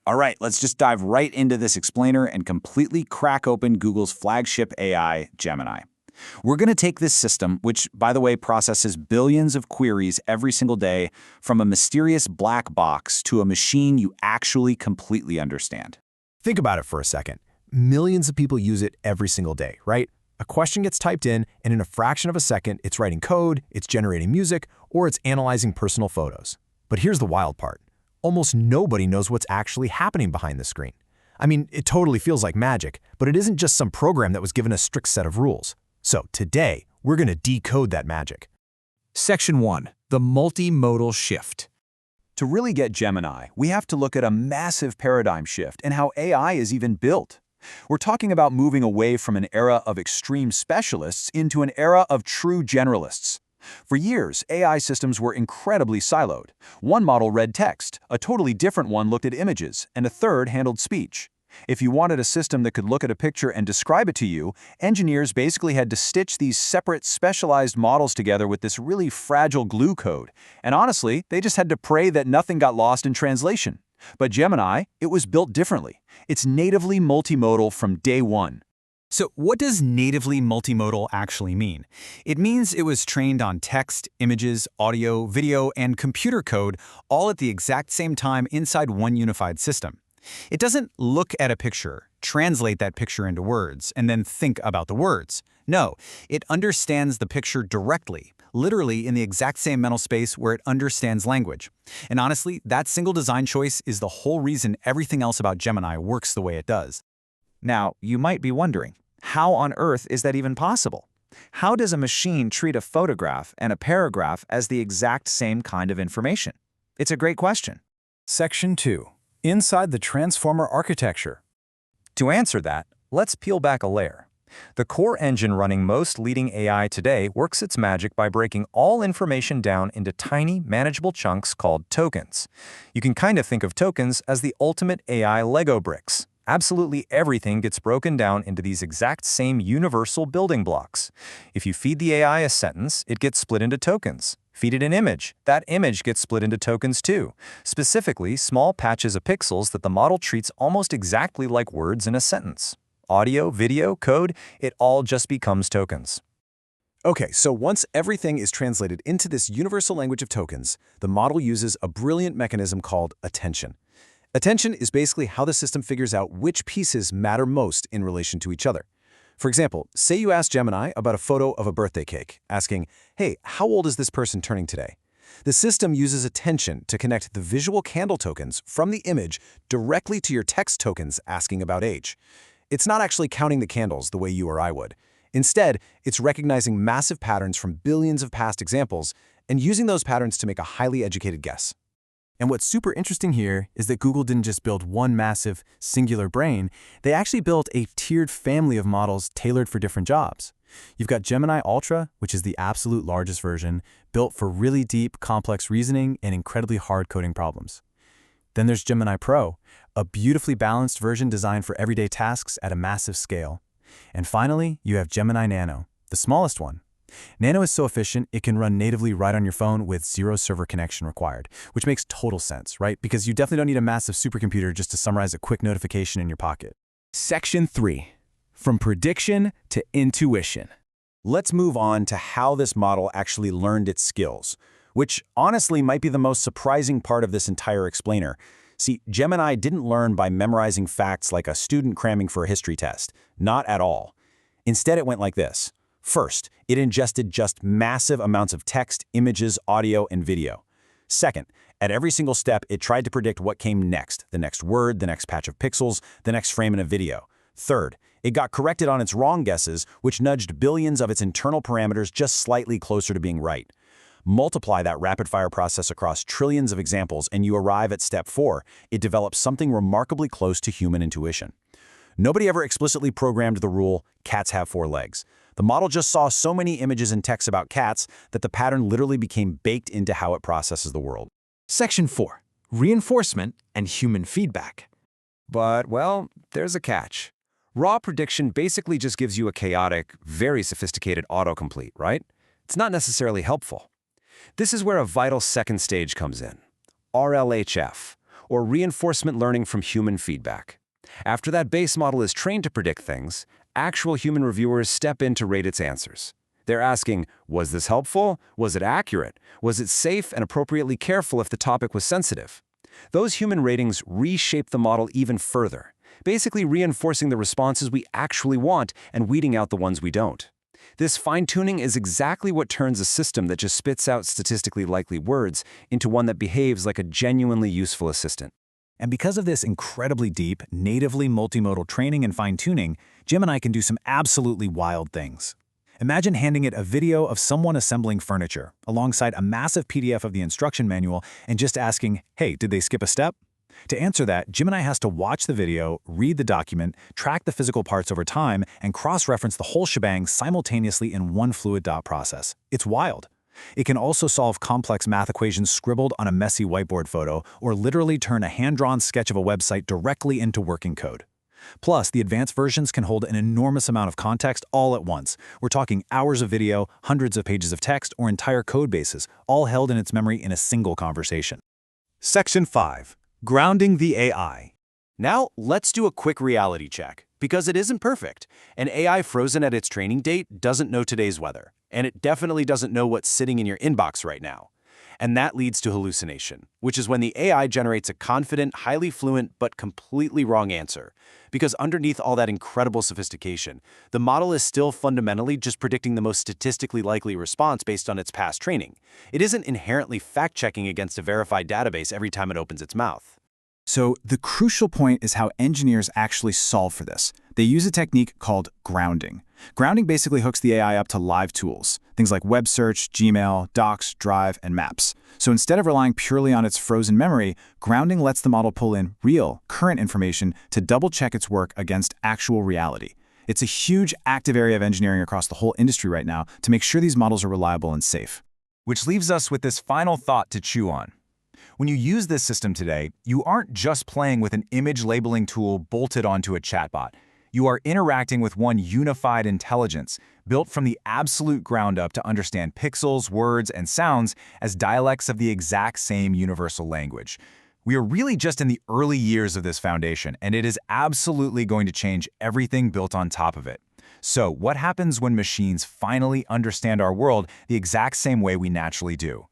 All right, let's just dive right into this explainer and completely crack open Google's flagship AI, Gemini. We're going to take this system, which, by the way, processes billions of queries every single day, from a mysterious black box to a machine you actually completely understand. Think about it for a second. Millions of people use it every single day, right? A question gets typed in, and in a fraction of a second, it's writing code, it's generating music, or it's analyzing personal photos. But here's the wild part. Almost nobody knows what's actually happening behind the screen. I mean, it totally feels like magic, but it isn't just some program that was given a strict set of rules. So today, we're going to decode that magic. Section 1. The multimodal shift. To really get Gemini, we have to look at a massive paradigm shift in how AI is even built. We're talking about moving away from an era of extreme specialists into an era of true generalists. For years, AI systems were incredibly siloed. One model read text, a totally different one looked at images, and a third handled speech. If you wanted a system that could look at a picture and describe it to you, engineers basically had to stitch these separate, specialized models together with this really fragile glue code. And honestly, they just had to pray that nothing got lost in translation. But Gemini, it was built differently. It's natively multimodal from day one. So what does natively multimodal actually mean? It means it was trained on text, images, audio, video, and computer code all at the exact same time inside one unified system. It doesn't look at a picture, translate that picture into words, and then think about the words. No, it understands the picture directly, literally in the exact same mental space where it understands language. And honestly, that single design choice is the whole reason everything else about Gemini works the way it does. Now, you might be wondering, how on earth is that even possible? How does a machine treat a photograph and a paragraph as the exact same kind of information? It's a great question. Section 2. Inside the Transformer Architecture. To answer that, let's peel back a layer. The core engine running most leading AI today works its magic by breaking all information down into tiny, manageable chunks called tokens. You can kind of think of tokens as the ultimate AI Lego bricks. Absolutely everything gets broken down into these exact same universal building blocks. If you feed the AI a sentence, it gets split into tokens. Feed it an image. That image gets split into tokens too, specifically small patches of pixels that the model treats almost exactly like words in a sentence. Audio, video, code, it all just becomes tokens. Okay, so once everything is translated into this universal language of tokens, the model uses a brilliant mechanism called attention. Attention is basically how the system figures out which pieces matter most in relation to each other. For example, say you ask Gemini about a photo of a birthday cake, asking, "Hey, how old is this person turning today?" The system uses attention to connect the visual candle tokens from the image directly to your text tokens asking about age. It's not actually counting the candles the way you or I would. Instead, it's recognizing massive patterns from billions of past examples and using those patterns to make a highly educated guess. And what's super interesting here is that Google didn't just build one massive, singular brain, they actually built a tiered family of models tailored for different jobs. You've got Gemini Ultra, which is the absolute largest version, built for really deep, complex reasoning and incredibly hard coding problems. Then there's Gemini Pro, a beautifully balanced version designed for everyday tasks at a massive scale. And finally, you have Gemini Nano, the smallest one. Nano is so efficient, it can run natively right on your phone with zero server connection required, which makes total sense, right? Because you definitely don't need a massive supercomputer just to summarize a quick notification in your pocket. Section 3. From prediction to intuition. Let's move on to how this model actually learned its skills, which honestly might be the most surprising part of this entire explainer. See, Gemini didn't learn by memorizing facts like a student cramming for a history test. Not at all. Instead, it went like this. First, it ingested just massive amounts of text, images, audio, and video. Second, at every single step, it tried to predict what came next, the next word, the next patch of pixels, the next frame in a video. Third, it got corrected on its wrong guesses, which nudged billions of its internal parameters just slightly closer to being right. Multiply that rapid-fire process across trillions of examples, and you arrive at step 4. It develops something remarkably close to human intuition. Nobody ever explicitly programmed the rule, cats have 4 legs. The model just saw so many images and texts about cats that the pattern literally became baked into how it processes the world. Section 4. Reinforcement and human feedback. But, well, there's a catch. Raw prediction basically just gives you a chaotic, very sophisticated autocomplete, right? It's not necessarily helpful. This is where a vital second stage comes in. RLHF, or reinforcement learning from human feedback. After that base model is trained to predict things, actual human reviewers step in to rate its answers. They're asking, was this helpful? Was it accurate? Was it safe and appropriately careful if the topic was sensitive? Those human ratings reshape the model even further, basically reinforcing the responses we actually want and weeding out the ones we don't. This fine-tuning is exactly what turns a system that just spits out statistically likely words into one that behaves like a genuinely useful assistant. And because of this incredibly deep, natively multimodal training and fine-tuning, Gemini can do some absolutely wild things. Imagine handing it a video of someone assembling furniture, alongside a massive PDF of the instruction manual, and just asking, hey, did they skip a step? To answer that, Gemini has to watch the video, read the document, track the physical parts over time, and cross-reference the whole shebang simultaneously in one fluid dot process. It's wild. It can also solve complex math equations scribbled on a messy whiteboard photo, or literally turn a hand-drawn sketch of a website directly into working code. Plus, the advanced versions can hold an enormous amount of context all at once. We're talking hours of video, hundreds of pages of text, or entire code bases, all held in its memory in a single conversation. Section 5. Grounding the AI. Now, let's do a quick reality check, because it isn't perfect. An AI frozen at its training date doesn't know today's weather, and it definitely doesn't know what's sitting in your inbox right now. And that leads to hallucination, which is when the AI generates a confident, highly fluent, but completely wrong answer. Because underneath all that incredible sophistication, the model is still fundamentally just predicting the most statistically likely response based on its past training. It isn't inherently fact-checking against a verified database every time it opens its mouth. So the crucial point is how engineers actually solve for this. They use a technique called grounding. Grounding basically hooks the AI up to live tools, things like web search, Gmail, Docs, Drive, and Maps. So instead of relying purely on its frozen memory, grounding lets the model pull in real, current information to double-check its work against actual reality. It's a huge active area of engineering across the whole industry right now to make sure these models are reliable and safe. Which leaves us with this final thought to chew on. When you use this system today, you aren't just playing with an image labeling tool bolted onto a chatbot. You are interacting with one unified intelligence, built from the absolute ground up to understand pixels, words, and sounds as dialects of the exact same universal language. We are really just in the early years of this foundation, and it is absolutely going to change everything built on top of it. So, what happens when machines finally understand our world the exact same way we naturally do?